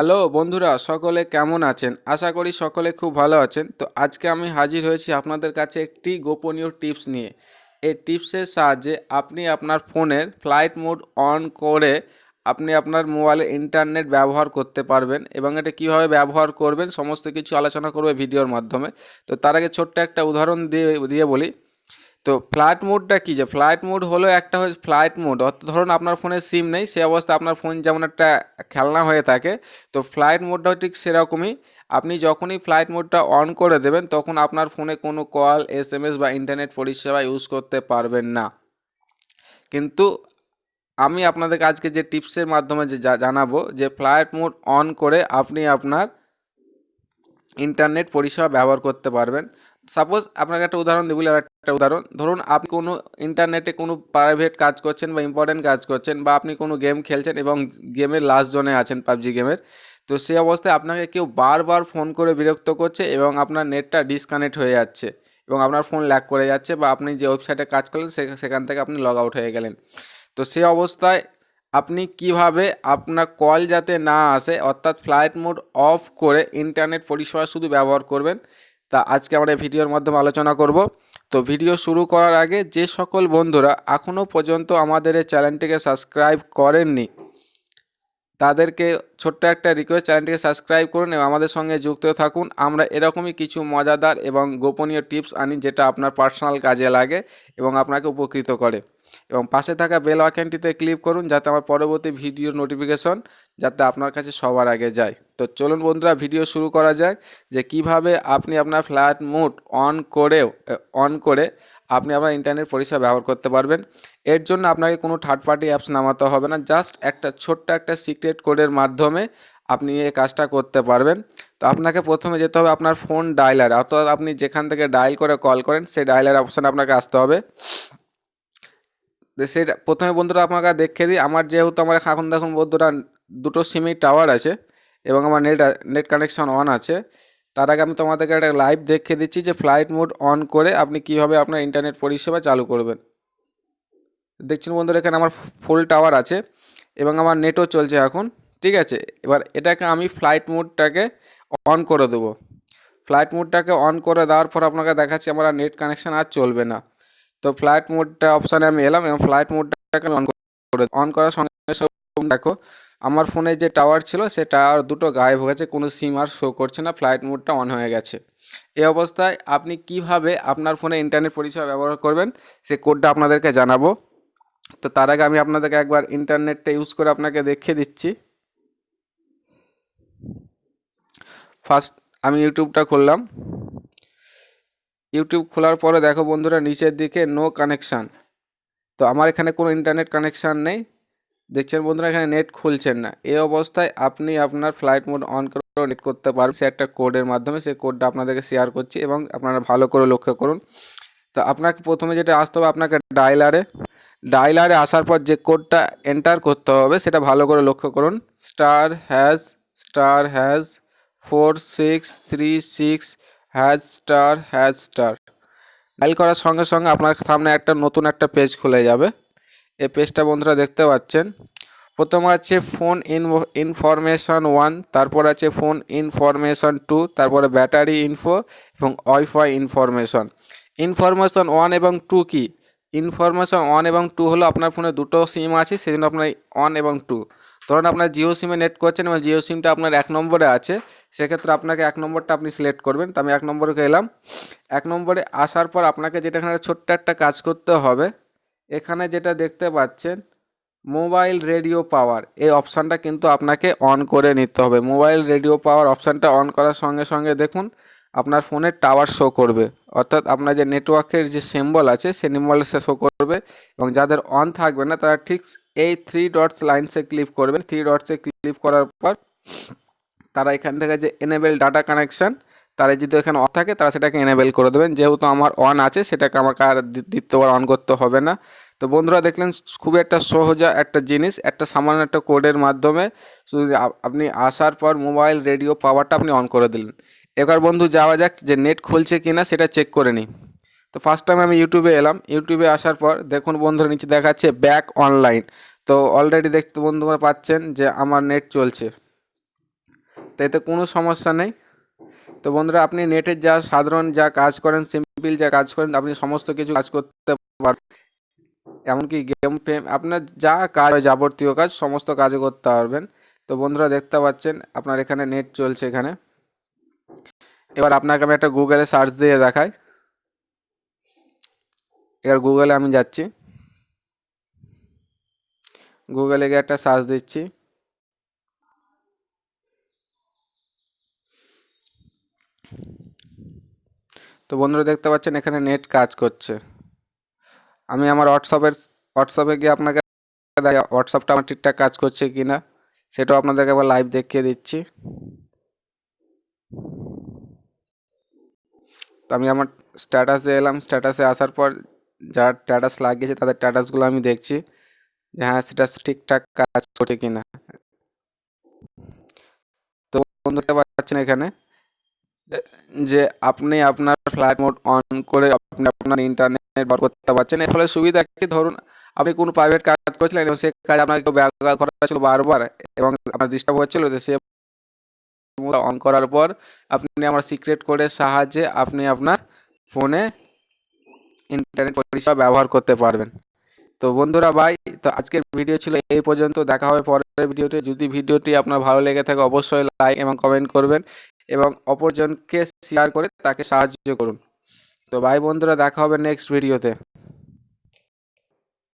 Hello বন্ধুরা, সকলে কেমন আছেন? আশা করি সকলে খুব ভালো আছেন। তো আজকে আমি হাজির হয়েছি আপনাদের কাছে একটি গোপনীয় টিপস নিয়ে। এই টিপসের সাহায্যে আপনি আপনার ফোনের ফ্লাইট মোড অন করে আপনি আপনার মোবাইলে ইন্টারনেট ব্যবহার করতে পারবেন, এবং এটা কীভাবে ব্যবহার করবেন সমস্ত কিছু আলোচনা করবে ভিডিওর মাধ্যমে। তো তার আগে ছোট্ট একটা উদাহরণ দিয়ে বলি। তো ফ্লাইট মোডটা কী? যে ফ্লাইট মোড হলো একটা ফ্লাইট মোড, অর্থাৎ ধরুন আপনার ফোনে সিম নেই, সেই অবস্থায় আপনার ফোন যেমন একটা খেলনা হয়ে থাকে, তো ফ্লাইট মোডটাও ঠিক সেরকমই। আপনি যখনই ফ্লাইট মোডটা অন করে দেবেন তখন আপনার ফোনে কোনো কল, এসএমএস বা ইন্টারনেট পরিষেবা ইউজ করতে পারবেন না। কিন্তু আমি আপনাদেরকে আজকে যে টিপসের মাধ্যমে যে জানাবো যে ফ্লাইট মোড অন করে আপনি আপনার ইন্টারনেট পরিষেবা ব্যবহার করতে পারবেন। সাপোজ আপনাকে একটা উদাহরণ দিই, বলে একটা উদাহরণ ধরুন, আপনি কোনো ইন্টারনেটে কোনো প্রাইভেট কাজ করছেন বা ইম্পর্টেন্ট কাজ করছেন, বা আপনি কোনো গেম খেলছেন এবং গেমের লাস্ট জোনে আছেন পাবজি গেমের। তো সেই অবস্থায় আপনাকে কেউ বারবার ফোন করে বিরক্ত করছে এবং আপনার নেটটা ডিসকানেক্ট হয়ে যাচ্ছে এবং আপনার ফোন ল্যাগ করে যাচ্ছে, বা আপনি যে ওয়েবসাইটে কাজ করলেন সেখান থেকে আপনি লগ আউট হয়ে গেলেন। তো সেই অবস্থায় আপনি কিভাবে আপনার কল যাতে না আসে, অর্থাৎ ফ্লাইট মোড অফ করে ইন্টারনেট পরিষেবা শুধু ব্যবহার করবেন, তা আজকে আমরা ভিডিওর মাধ্যমে আলোচনা করব। তো ভিডিও শুরু করার আগে যে সকল বন্ধুরা এখনও পর্যন্ত আমাদের এই চ্যানেলটিকে সাবস্ক্রাইব করেননি তাদেরকে ছোট্ট একটা রিকোয়েস্ট, চ্যানেলটিকে সাবস্ক্রাইব করুন এবং আমাদের সঙ্গে যুক্ত থাকুন। আমরা এরকমই কিছু মজাদার এবং গোপনীয় টিপস আনি যেটা আপনার পার্সোনাল কাজে লাগে এবং আপনাকে উপকৃত করে। এবং পাশে থাকা বেল আইকনটিতে ক্লিক করুন যাতে আমার পরবর্তী ভিডিওর নোটিফিকেশন যাতে আপনার কাছে সবার আগে যায়। তো চলুন বন্ধুরা, ভিডিও শুরু করা যাক যে কিভাবে আপনি আপনার ফ্লাইট মোড অন করে আপনি আপনার ইন্টারনেট পরিষেবা ব্যবহার করতে পারবেন। এর জন্য আপনাকে কোনো থার্ড পার্টি অ্যাপস নামাতে হবে না, জাস্ট একটা ছোট্ট একটা সিক্রেট কোডের মাধ্যমে আপনি এই কাজটা করতে পারবেন। তো আপনাকে প্রথমে যেতে হবে আপনার ফোন ডায়ালার, অর্থাৎ আপনি যেখান থেকে ডায়াল করে কল করেন সেই ডায়ালার অপশানে আপনাকে আসতে হবে। সেটা প্রথমে বন্ধুরা আপনাকে দেখিয়ে দিই, যেহেতু আমার এখন দেখুন বন্ধুরা দুটো সিমেই টাওয়ার আছে এবং আমার নেট কানেকশন অন আছে। তার আগে আমি তোমাদেরকে একটা লাইভ দেখিয়ে দিচ্ছি যে ফ্লাইট মোড অন করে আপনি কীভাবে আপনার ইন্টারনেট পরিষেবা চালু করবেন। দেখছেন বন্ধুরা, এখানে আমার ফুল টাওয়ার আছে এবং আমার নেটও চলছে এখন, ঠিক আছে। এবার এটাকে আমি ফ্লাইট মোডটাকে অন করে দেবো। ফ্লাইট মোডটাকে অন করে দেওয়ার পর আপনাকে দেখাচ্ছি আমার নেট কানেকশান আর চলবে না। তো ফ্লাইট মোডটা অপশানে আমি এলাম এবং ফ্লাইট মোডটাকে অন করার সঙ্গে সঙ্গে দেখো আমার ফোনে যে টাওয়ার ছিল সে টাওয়ার দুটো গায়েব হয়ে গেছে, কোনো সিম আর শো করছে না, ফ্লাইট মোডটা অন হয়ে গেছে। এই অবস্থায় আপনি কিভাবে আপনার ফোনে ইন্টারনেট পরিষেবা ব্যবহার করবেন সে কোডটা আপনাদেরকে জানাবো। তো তার আগে আমি আপনাদেরকে একবার ইন্টারনেটটা ইউজ করে আপনাকে দেখিয়ে দিচ্ছি। ফার্স্ট আমি ইউটিউবটা খুললাম। ইউটিউব খোলার পরে দেখো বন্ধুরা নিচের দিকে নো কানেকশান। তো আমার এখানে কোনো ইন্টারনেট কানেকশান নেই, দেখছেন বন্ধুরা এখানে নেট খুলছেন না। এই অবস্থায় আপনি আপনার ফ্লাইট মোড অন করে নেট করতে পারবেন সে একটা কোডের মাধ্যমে। সেই কোডটা আপনাদেরকে শেয়ার করছি এবং আপনারা ভালো করে লক্ষ্য করুন। তো আপনাকে প্রথমে যেটা আসতে হবে, আপনাকে ডায়লারে আসার পর যে কোডটা এন্টার করতে হবে সেটা ভালো করে লক্ষ্য করুন। *#**463 #** ডায়াল করার সঙ্গে সঙ্গে আপনার সামনে একটা নতুন একটা পেজ খুলে যাবে। এই পেজটা বন্ধুরা দেখতে পাচ্ছেন, প্রথমে আছে ফোন ইনফরমেশন 1, তারপর আছে ফোন ইনফরমেশন 2, তারপরে ব্যাটারি ইনফো এবং ওয়াইফাই ইনফরমেশন। ইনফরমেশন 1 এবং 2 কি? ইনফরমেশন 1 এবং 2 হলো আপনার ফোনে দুটো সিম আছে, সেই জন্য আপনার 1 এবং 2। ধরুন আপনার জিও সিমে নেট করছেন এবং জিও সিমটা আপনার 1 নম্বরে আছে, সেক্ষেত্রে আপনাকে 1 নম্বরটা আপনি সিলেক্ট করবেন। তো আমি 1 নম্বরে গেলাম। 1 নম্বরে আসার পর আপনাকে যেটা এখানে ছোট্ট একটা কাজ করতে হবে, এখানে যেটা দেখতে পাচ্ছেন মোবাইল রেডিও পাওয়ার, এই অপশানটা কিন্তু আপনাকে অন করে নিতে হবে। মোবাইল রেডিও পাওয়ার অপশানটা অন করার সঙ্গে সঙ্গে দেখুন আপনার ফোনের টাওয়ার শো করবে, অর্থাৎ আপনার যে নেটওয়ার্কের যে সিম্বল আছে সেই সিম্বলটা শো করবে। এবং যাদের অন থাকবে না তারা ঠিক এই 3 ডটস লাইনসে ক্লিক করবেন। 3 ডটসে ক্লিক করার পর তারা এখান থেকে যে এনেবেল ডাটা কানেকশান, তারা যদি এখানে অফ থাকে তারা সেটাকে এনেবেল করে দেবেন। যেহেতু আমার অন আছে সেটাকে আমাকে আর দ্বিতীয়বার অন করতে হবে না। তো বন্ধুরা দেখলেন খুবই একটা সহজা একটা জিনিস, একটা সামান্য একটা কোডের মাধ্যমে শুধু আপনি আসার পর মোবাইল রেডিও পাওয়ারটা আপনি অন করে দিলেন। এবার বন্ধু যাওয়া যাক যে নেট খুলছে কিনা সেটা চেক করে নিই। তো ফার্স্ট টাইম আমি ইউটিউবে এলাম। ইউটিউবে আসার পর দেখুন বন্ধুরা নিচে দেখাচ্ছে ব্যাক অনলাইন। তো অলরেডি দেখতে বন্ধুরা পাচ্ছেন যে আমার নেট চলছে। এতে কোনো সমস্যা নেই। তো বন্ধুরা, আপনি নেটের যা সাধারণ যা কাজ করেন, সিম্পল যা কাজ করেন, আপনি সমস্ত কিছু কাজ করতে পারবেন। এমনকি গেম ফেম আপনার যা কাজ হয়, যাবতীয় কাজ সমস্ত কাজও করতে পারবেন। তো বন্ধুরা, দেখতে পাচ্ছেন আপনার এখানে নেট চলছে এখানে। এবার আপনাকে আমি একটা গুগলে সার্চ দিয়ে দেখাই। এবার গুগলে আমি যাচ্ছি, গুগলে গিয়ে একটা সার্চ দিচ্ছি। তো বন্ধুরা, দেখতে পাচ্ছেন এখানে নেট কাজ করছে। আমি আমার হোয়াটসঅ্যাপে গিয়ে আপনাকে হোয়াটসঅ্যাপটা আমার ঠিকঠাক কাজ করছে কি না সেটাও আপনাদেরকে আবার লাইভ দেখিয়ে দিচ্ছি। তো আমি আমার স্ট্যাটাসে এলাম, স্ট্যাটাসে আসার পর যার স্ট্যাটাস লাগিয়েছে তাদের স্ট্যাটাসগুলো আমি দেখছি যে হ্যাঁ, সেটা ঠিকঠাক কাজ করছে কি না। তো বন্ধু, দেখতে পাচ্ছেন এখানে যে আপনি আপনার ফ্লাইট মোড অন করে আপনি আপনার ইন্টারনেট ব্যবহার করতে পারছেন। এর ফলে সুবিধা কি, ধরুন আপনি কোনো প্রাইভেট কাজ করছিলেন এবং সেই কাজ আপনাকে কেউ ব্যাঘাত করা ছিল বারবার এবং আপনার ডিস্টার্ব হচ্ছিল, যে সে অন করার পর আপনি আমার সিক্রেট কোডের সাহায্যে আপনি আপনার ফোনে ইন্টারনেট পরিষেবা ব্যবহার করতে পারবেন। তো বন্ধুরা ভাই, তো আজকের ভিডিও ছিল এই পর্যন্ত। দেখা হবে পরের ভিডিওতে। যদি ভিডিওটি আপনার ভালো লেগে থাকে অবশ্যই লাইক এবং কমেন্ট করবেন এবং অপরজনকে শেয়ার করে তাকে সাহায্য করুন। তো ভাই বন্ধুরা, দেখা হবে নেক্সট ভিডিওতে।